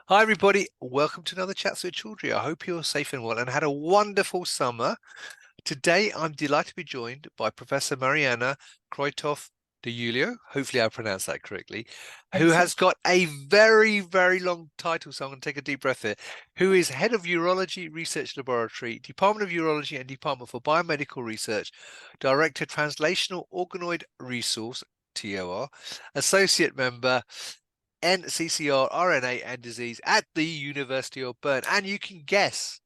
Hi, everybody. Welcome to another Chats with Chaudhry. I hope you're safe and well and had a wonderful summer. Today, I'm delighted to be joined by Professor Marianna Krojtov de Julio. Hopefully, I pronounced that correctly. Who Excellent. has got a very, very long title. So I'm going to take a deep breath here. Who is Head of Urology Research Laboratory, Department of Urology and Department for Biomedical Research, Director Translational Organoid Resource, TOR, Associate Member, NCCR, RNA and Disease at the University of Bern. And you can guess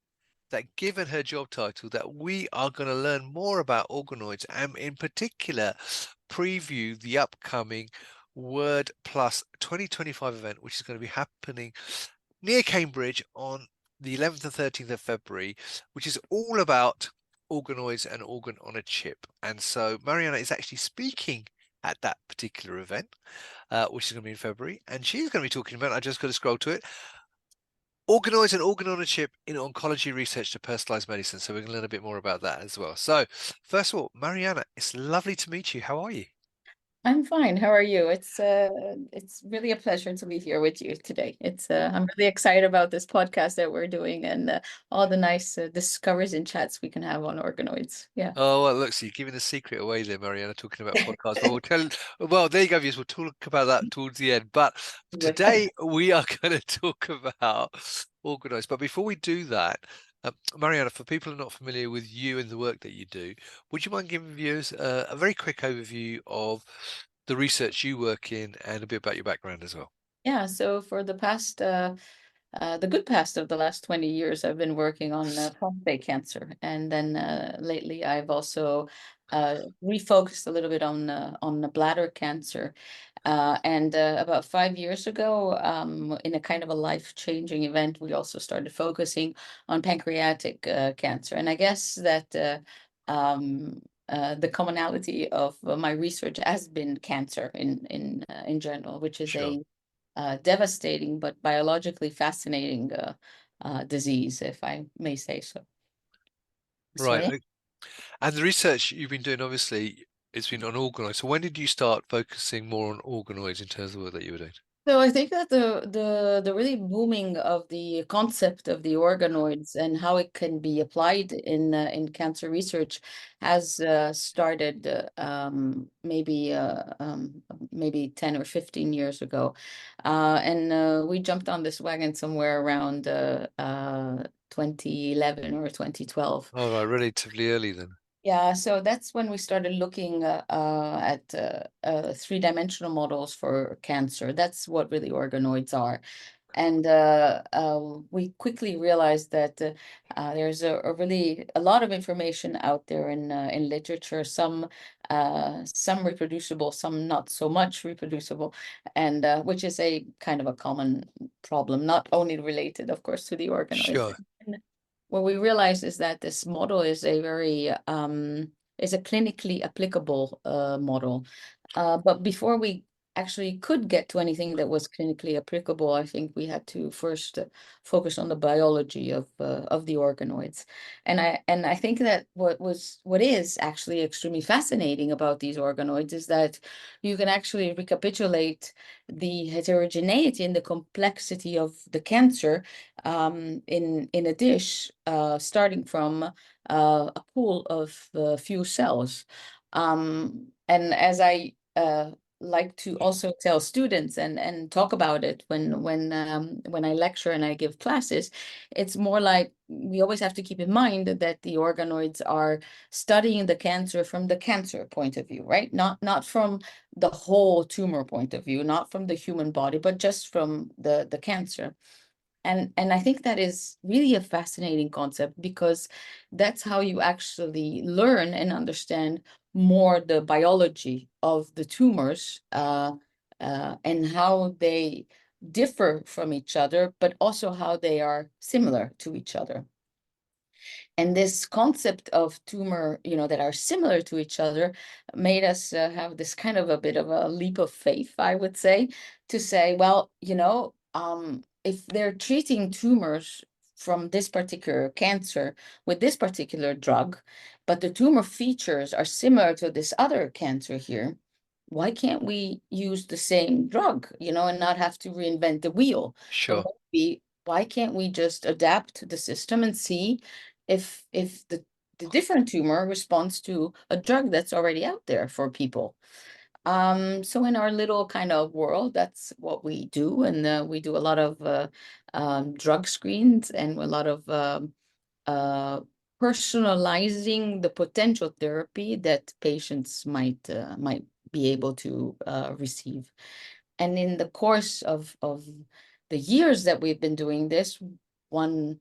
that given her job title that we are going to learn more about organoids and in particular preview the upcoming Word Plus 2025 event, which is going to be happening near Cambridge on the 11th and 13th of February, which is all about organoids and organ on a chip. And so Marianna is actually speaking at that particular event, which is going to be in February. And she's going to be talking about, I just got to scroll to it, organoids and organ on a chip in oncology research to personalized medicine. So we're going to learn a bit more about that as well. So first of all, Marianna, it's lovely to meet you. How are you? I'm fine. How are you? It's really a pleasure to be here with you today. I'm really excited about this podcast that we're doing and all the nice discoveries and chats we can have on organoids. Yeah. Oh, well, look, so you're giving the secret away there, Marianna, talking about podcasts. But well, there you go, viewers. We'll talk about that towards the end. But today we are going to talk about organoids. But before we do that, Marianna, for people who are not familiar with you and the work that you do, would you mind giving viewers a very quick overview of the research you work in and a bit about your background as well? Yeah. So for the good past of the last 20 years, I've been working on prostate cancer, and then lately I've also refocused a little bit on the bladder cancer. And about 5 years ago, in a kind of a life-changing event, we also started focusing on pancreatic cancer. And I guess that the commonality of my research has been cancer in general, which is Sure. a devastating but biologically fascinating disease, if I may say so. So Right. yeah. And the research you've been doing, obviously, it's been on organoids. So when did you start focusing more on organoids in terms of the work that you were doing? So I think that the really booming of the concept of the organoids and how it can be applied in cancer research has started maybe 10 or 15 years ago, and we jumped on this wagon somewhere around 2011 or 2012. Oh, right, relatively early then. Yeah, so that's when we started looking at three-dimensional models for cancer. That's what really organoids are. And we quickly realized that there's a lot of information out there in literature, some reproducible, some not so much reproducible, and which is a kind of a common problem, not only related, of course, to the organoids. Sure. And what we realized is that this model is a very is a clinically applicable model. But before we actually could get to anything that was clinically applicable, I think we had to first focus on the biology of the organoids. And I think that what is actually extremely fascinating about these organoids is that you can actually recapitulate the heterogeneity and the complexity of the cancer in a dish, starting from a pool of few cells. And as I like to also tell students and talk about it when I lecture and I give classes, it's more like we always have to keep in mind that the organoids are studying the cancer from the cancer point of view, right? Not from the whole tumor point of view, not from the human body, but just from the cancer. And I think that is really a fascinating concept because that's how you actually learn and understand more the biology of the tumors, and how they differ from each other, but also how they are similar to each other. And this concept of tumor, that are similar to each other made us have this kind of a bit of a leap of faith, I would say, to say, well, if they're treating tumors from this particular cancer with this particular drug, but the tumor features are similar to this other cancer here, why can't we use the same drug, and not have to reinvent the wheel? Sure. But maybe, why can't we just adapt the system and see if the different tumor responds to a drug that's already out there for people? So in our little kind of world, that's what we do, and we do a lot of drug screens and a lot of uh, personalizing the potential therapy that patients might be able to receive. And in the course of the years that we've been doing this, one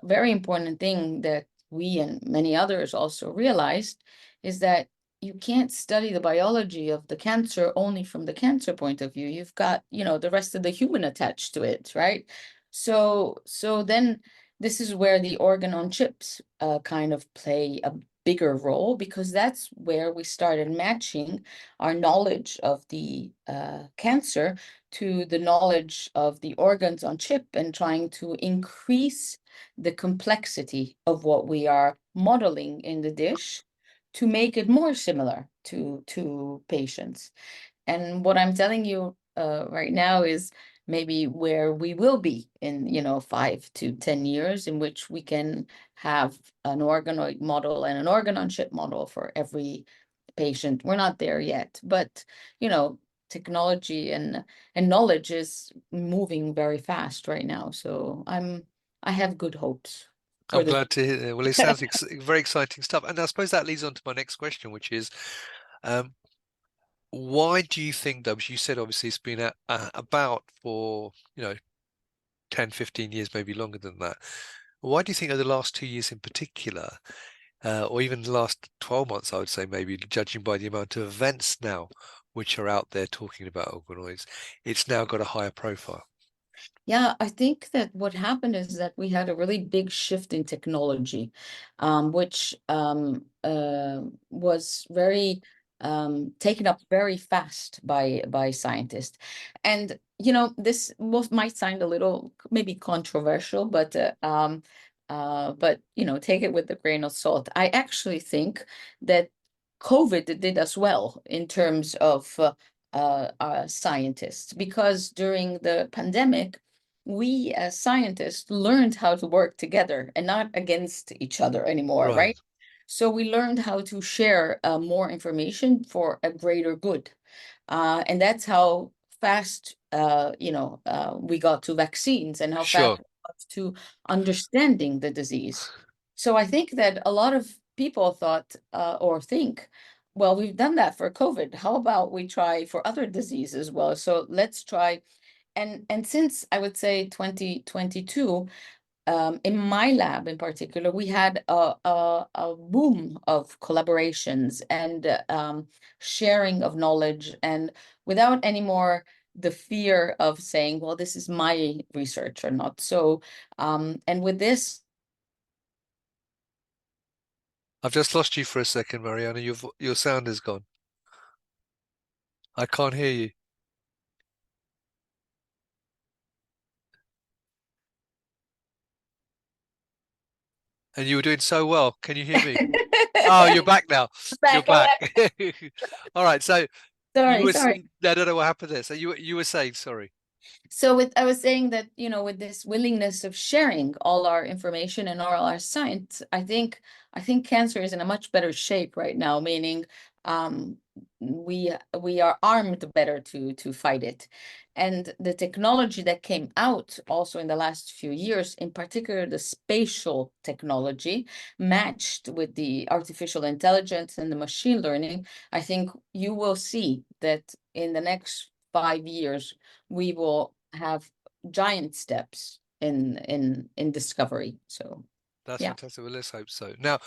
very important thing that we and many others also realized is that you can't study the biology of the cancer only from the cancer point of view. You've got, the rest of the human attached to it, right? So then this is where the organ on chips kind of play a bigger role, because that's where we started matching our knowledge of the cancer to the knowledge of the organs on chip, and trying to increase the complexity of what we are modeling in the dish to make it more similar to patients. And what I'm telling you right now is maybe where we will be in 5 to 10 years, in which we can have an organoid model and an organ on chip model for every patient. We're not there yet, but technology and knowledge is moving very fast right now. So I have good hopes for I'm the glad to hear that. Well, it sounds very exciting stuff. And I suppose that leads on to my next question, which is, why do you think, Dubs, you said obviously it's been about for, 10, 15 years, maybe longer than that. Why do you think over the last 2 years in particular, or even the last 12 months, I would say, maybe judging by the amount of events now which are out there talking about organoids, it's now got a higher profile? Yeah, I think that what happened is that we had a really big shift in technology, which was very taken up very fast by scientists. And this might sound a little maybe controversial, but take it with a grain of salt. I actually think that COVID did us well in terms of scientists, because during the pandemic, we as scientists learned how to work together and not against each other anymore, Right. right? So we learned how to share more information for a greater good. And that's how fast, we got to vaccines, and how fast Sure. we got to understanding the disease. So I think that a lot of people thought or think, well, we've done that for COVID. How about we try for other diseases as well? So let's try. And since I would say 2022, in my lab in particular, we had a boom of collaborations and sharing of knowledge, and without any more the fear of saying, well, this is my research or not. So, and with this, I've just lost you for a second, Marianna. Your sound is gone. I can't hear you. And you were doing so well. Can you hear me? Oh, you're back now. You're back, back. All right. So you were, sorry. I don't know what happened there. So you were saying, sorry. So I was saying that, with this willingness of sharing all our information and all our science, I think cancer is in a much better shape right now, meaning um, we are armed better to fight it. And the technology that came out also in the last few years, in particular the spatial technology, matched with the artificial intelligence and the machine learning, I think you will see that in the next 5 years we will have giant steps in discovery. So That's yeah. fantastic. Well, let's hope so. Now,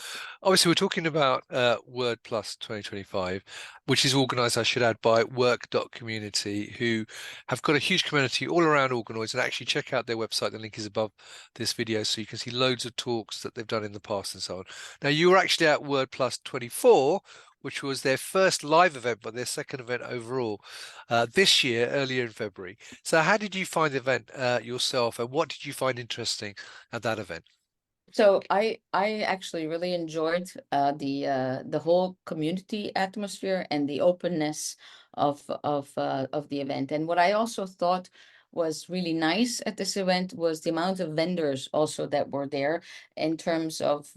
obviously, we're talking about Word Plus 2025, which is organized, I should add, by WORC.Community, who have got a huge community all around organoids. And actually, check out their website. The link is above this video, so you can see loads of talks that they've done in the past and so on. Now, you were actually at Word Plus 24, which was their first live event, but their second event overall this year, earlier in February. So how did you find the event yourself, and what did you find interesting at that event? So I actually really enjoyed the whole community atmosphere and the openness of the event. And what I also thought was really nice at this event was the amount of vendors also that were there in terms of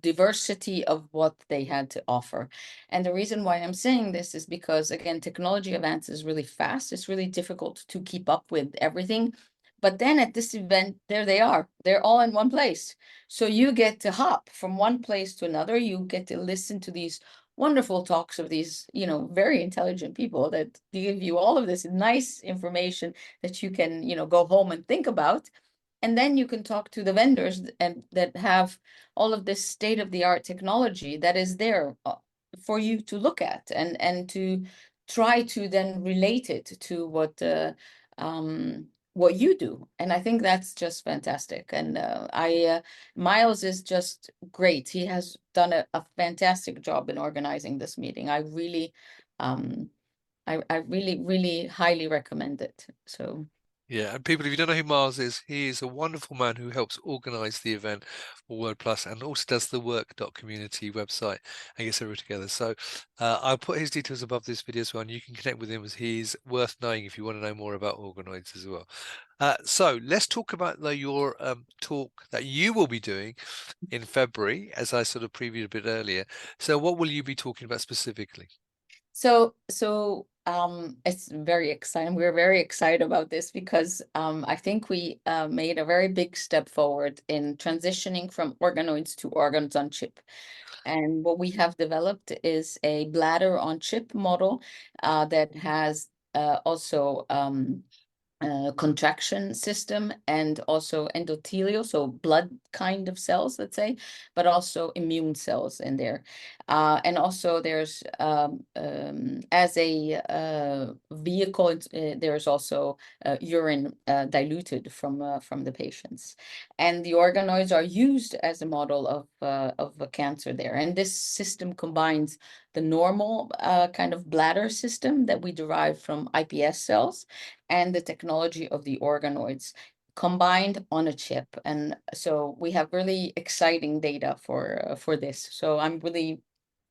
diversity of what they had to offer. And the reason why I'm saying this is because, again, technology advances really fast. It's really difficult to keep up with everything. But then at this event, there they are. They're all in one place. So you get to hop from one place to another. You get to listen to these wonderful talks of these, very intelligent people that give you all of this nice information that you can, go home and think about. And then you can talk to the vendors and that have all of this state-of-the-art technology that is there for you to look at and to try to then relate it to what you do. And I think that's just fantastic. And Miles is just great. He has done a fantastic job in organizing this meeting. I really, really highly recommend it. So Yeah, and people, if you don't know who Miles is, he is a wonderful man who helps organise the event for Word Plus and also does the WORC.Community website and gets everyone together. So I'll put his details above this video as well, and you can connect with him as he's worth knowing if you want to know more about Organoids as well. So let's talk about your talk that you will be doing in February, as I sort of previewed a bit earlier. So what will you be talking about specifically? So it's very exciting. We're very excited about this because I think we made a very big step forward in transitioning from organoids to organs on chip. And what we have developed is a bladder on chip model that has also contraction system and also endothelial, so blood kind of cells, let's say, but also immune cells in there. And also there's, as a vehicle, there's also urine diluted from the patients. And the organoids are used as a model of a cancer there. And this system combines the normal kind of bladder system that we derive from iPS cells and the technology of the organoids combined on a chip. And so we have really exciting data for this. So I'm really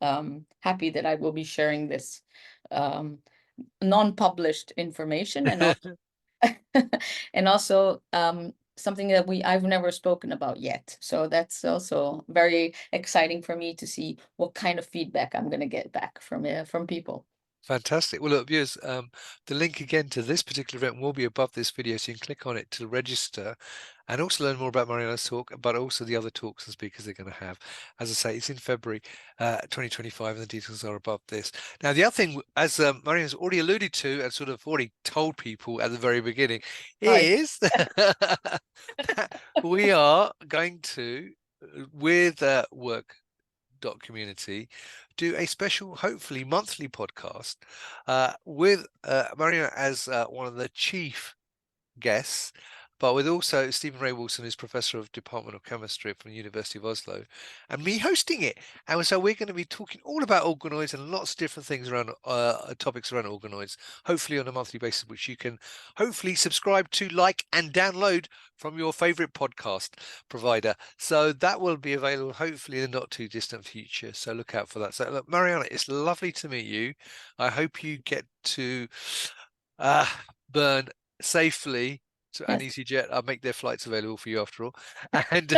happy that I will be sharing this non-published information and also and also something that I've never spoken about yet. So that's also very exciting for me to see what kind of feedback I'm going to get back from people. Fantastic. Well, look, viewers, the link again to this particular event will be above this video, so you can click on it to register and also learn more about Marianna's talk, but also the other talks and speakers they're going to have. As I say, it's in February 2025, and the details are above this. Now, the other thing, as Marianna's already alluded to and sort of already told people at the very beginning, Right. is that we are going to, with WORC.Community, do a special, hopefully monthly podcast with Marianna as one of the chief guests, but with also Stephen Ray Wilson, who's Professor of Department of Chemistry from the University of Oslo, and me hosting it. And so we're going to be talking all about organoids and lots of different things around topics around organoids, hopefully on a monthly basis, which you can hopefully subscribe to, like, and download from your favorite podcast provider. So that will be available hopefully in the not too distant future. So look out for that. So look, Marianna, it's lovely to meet you. I hope you get to burn safely to an Yes. EasyJet. I'll make their flights available for you after all. And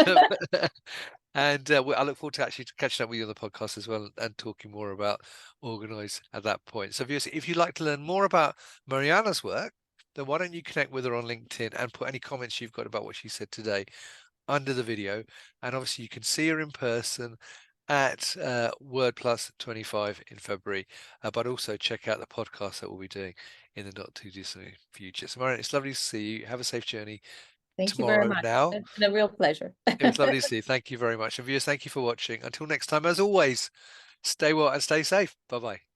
and I look forward to actually catching up with you on the podcast as well and talking more about Organoids at that point. So if you'd like to learn more about Marianna's work, then why don't you connect with her on LinkedIn and put any comments you've got about what she said today under the video. And obviously you can see her in person at Word Plus 25 in February, but also check out the podcast that we'll be doing in the not too distant future. So Marianna, it's lovely to see you. Have a safe journey Thank you very tomorrow much. now. It's been a real pleasure. It was lovely to see you. Thank you very much. And viewers, thank you for watching. Until next time, as always, stay well and stay safe. Bye-bye.